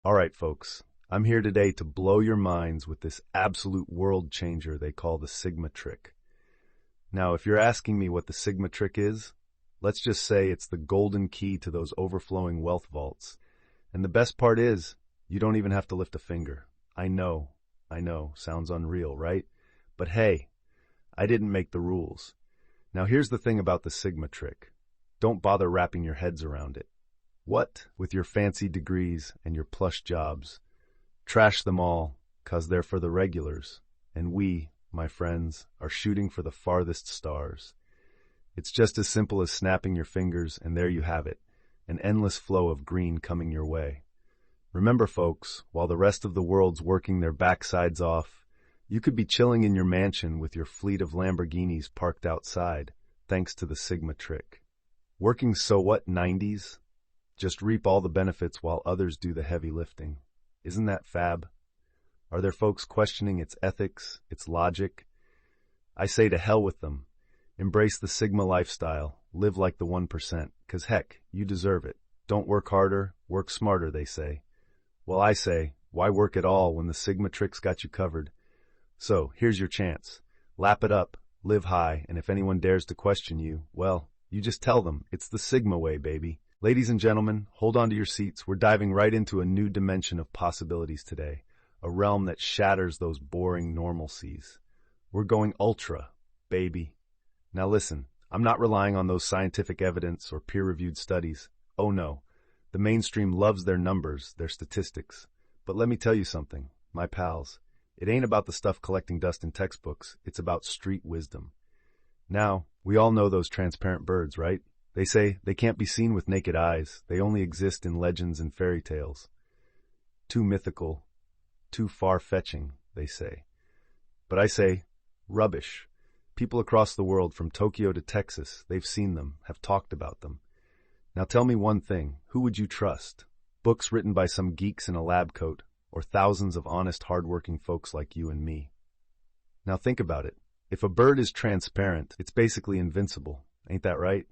All right, folks, I'm here today to blow your minds with this absolute world changer they call the Sigma trick. Now, if you're asking me what the Sigma trick is, let's just say it's the golden key to those overflowing wealth vaults. And the best part is, you don't even have to lift a finger. I know, sounds unreal, right? But hey, I didn't make the rules. Now here's the thing about the Sigma trick. Don't bother wrapping your heads around it. What with your fancy degrees and your plush jobs? Trash them all, 'cause they're for the regulars. And we, my friends, are shooting for the farthest stars. It's just as simple as snapping your fingers, and there you have it, an endless flow of green coming your way. Remember, folks, while the rest of the world's working their backsides off, you could be chilling in your mansion with your fleet of Lamborghinis parked outside, thanks to the Sigma trick. Working so what, 90s? Just reap all the benefits while others do the heavy lifting. Isn't that fab? Are there folks questioning its ethics, its logic? I say to hell with them. Embrace the Sigma lifestyle. Live like the 1%, 'cause heck, you deserve it. Don't work harder, work smarter, they say. Well, I say, why work at all when the Sigma trick's got you covered? So, here's your chance. Lap it up, live high, and if anyone dares to question you, well, you just tell them, it's the Sigma way, baby. Ladies and gentlemen, hold on to your seats. We're diving right into a new dimension of possibilities today, a realm that shatters those boring normalcies. We're going ultra, baby. Now listen, I'm not relying on those scientific evidence or peer-reviewed studies. Oh no, the mainstream loves their numbers, their statistics. But let me tell you something, my pals. It ain't about the stuff collecting dust in textbooks, it's about street wisdom. Now, we all know those transparent birds, right? They say they can't be seen with naked eyes. They only exist in legends and fairy tales. Too mythical, too far-fetching, they say. But I say, rubbish. People across the world, from Tokyo to Texas, they've seen them, have talked about them. Now tell me one thing, who would you trust? Books written by some geeks in a lab coat, or thousands of honest, hard-working folks like you and me? Now think about it. If a bird is transparent, it's basically invincible. Ain't that right?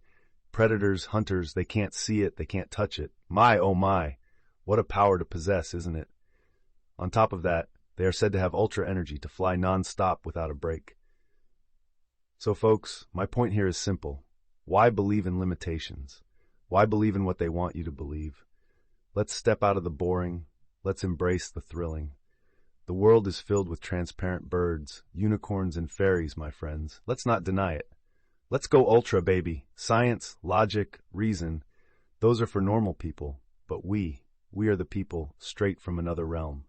Predators, hunters, they can't see it, they can't touch it. My, oh my, what a power to possess, isn't it? On top of that, they are said to have ultra energy to fly non-stop without a break. So folks, my point here is simple. Why believe in limitations? Why believe in what they want you to believe? Let's step out of the boring. Let's embrace the thrilling. The world is filled with transparent birds, unicorns, and fairies, my friends. Let's not deny it. Let's go ultra, baby. Science, logic, reason, those are for normal people. But we are the people straight from another realm.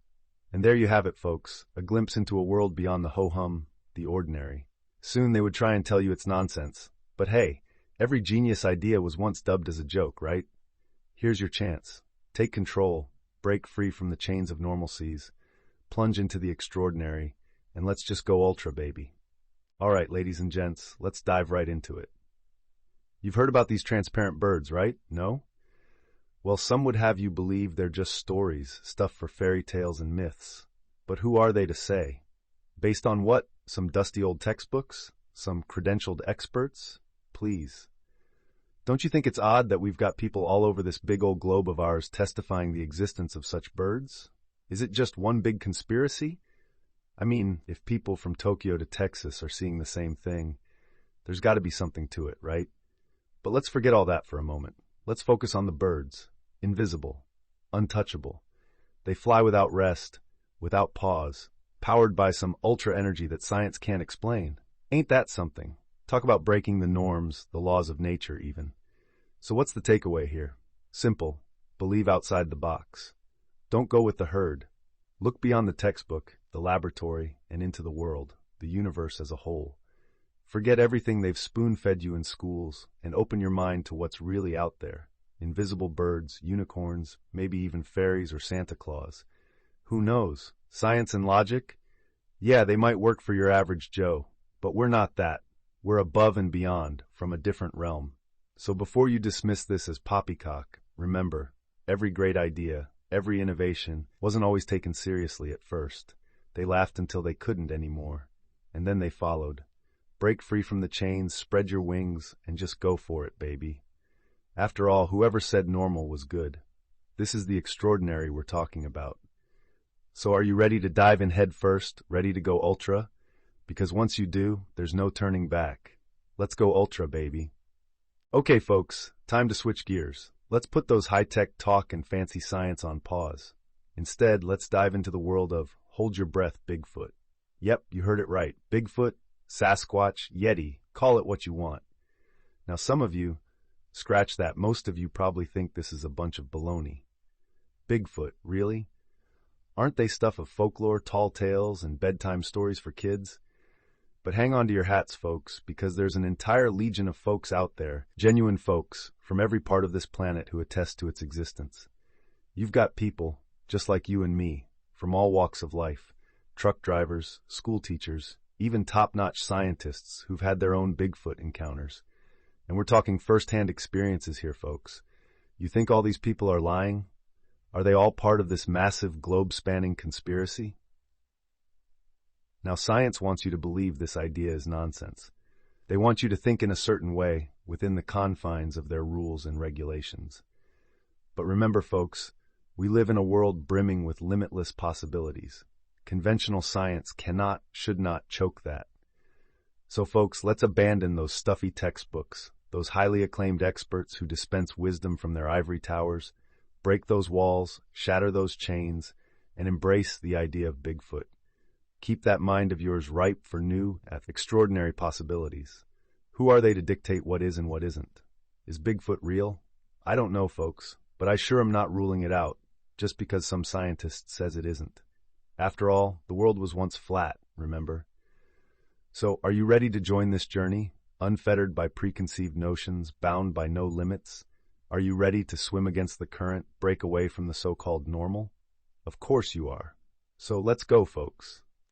And there you have it, folks, a glimpse into a world beyond the ho-hum, the ordinary. Soon they would try and tell you it's nonsense. But hey, every genius idea was once dubbed as a joke, right? Here's your chance. Take control, break free from the chains of normalcies, plunge into the extraordinary, and let's just go ultra, baby. All right, ladies and gents, let's dive right into it. You've heard about these transparent birds, right? No? Well, some would have you believe they're just stories, stuff for fairy tales and myths. But who are they to say? Based on what? Some dusty old textbooks? Some credentialed experts? Please. Don't you think it's odd that we've got people all over this big old globe of ours testifying the existence of such birds? Is it just one big conspiracy? I mean, if people from Tokyo to Texas are seeing the same thing, there's got to be something to it, right? But let's forget all that for a moment. Let's focus on the birds. Invisible. Untouchable. They fly without rest, without pause, powered by some ultra energy that science can't explain. Ain't that something? Talk about breaking the norms, the laws of nature even. So what's the takeaway here? Simple. Believe outside the box. Don't go with the herd. Look beyond the textbook, the laboratory, and into the world, the universe as a whole. Forget everything they've spoon-fed you in schools and open your mind to what's really out there. Invisible birds, unicorns, maybe even fairies or Santa Claus. Who knows? Science and logic? Yeah, they might work for your average Joe, but we're not that. We're above and beyond, from a different realm. So before you dismiss this as poppycock, remember, every great idea, every innovation wasn't always taken seriously at first. They laughed until they couldn't anymore, and then they followed. Break free from the chains, spread your wings, and just go for it, baby. After all, whoever said normal was good? This is the extraordinary we're talking about. So are you ready to dive in head first, ready to go ultra? Because once you do, there's no turning back. Let's go ultra, baby. Okay, folks, time to switch gears. Let's put those high-tech talk and fancy science on pause. Instead, let's dive into the world of hold your breath, Bigfoot. Yep, you heard it right. Bigfoot, Sasquatch, Yeti, call it what you want. Now some of you, scratch that, most of you probably think this is a bunch of baloney. Bigfoot, really? Aren't they stuff of folklore, tall tales, and bedtime stories for kids? But hang on to your hats, folks, because there's an entire legion of folks out there, genuine folks, from every part of this planet who attest to its existence. You've got people, just like you and me, from all walks of life, truck drivers, school teachers, even top-notch scientists who've had their own Bigfoot encounters. And we're talking first-hand experiences here, folks. You think all these people are lying? Are they all part of this massive globe-spanning conspiracy? Now, science wants you to believe this idea is nonsense. They want you to think in a certain way within the confines of their rules and regulations. But remember, folks, we live in a world brimming with limitless possibilities. Conventional science cannot, should not choke that. So, folks, let's abandon those stuffy textbooks, those highly acclaimed experts who dispense wisdom from their ivory towers, break those walls, shatter those chains, and embrace the idea of Bigfoot. Keep that mind of yours ripe for new, extraordinary possibilities. Who are they to dictate what is and what isn't? Is Bigfoot real? I don't know, folks, but I sure am not ruling it out, just because some scientist says it isn't. After all, the world was once flat, remember? So, are you ready to join this journey, unfettered by preconceived notions, bound by no limits? Are you ready to swim against the current, break away from the so-called normal? Of course you are. So let's go, folks.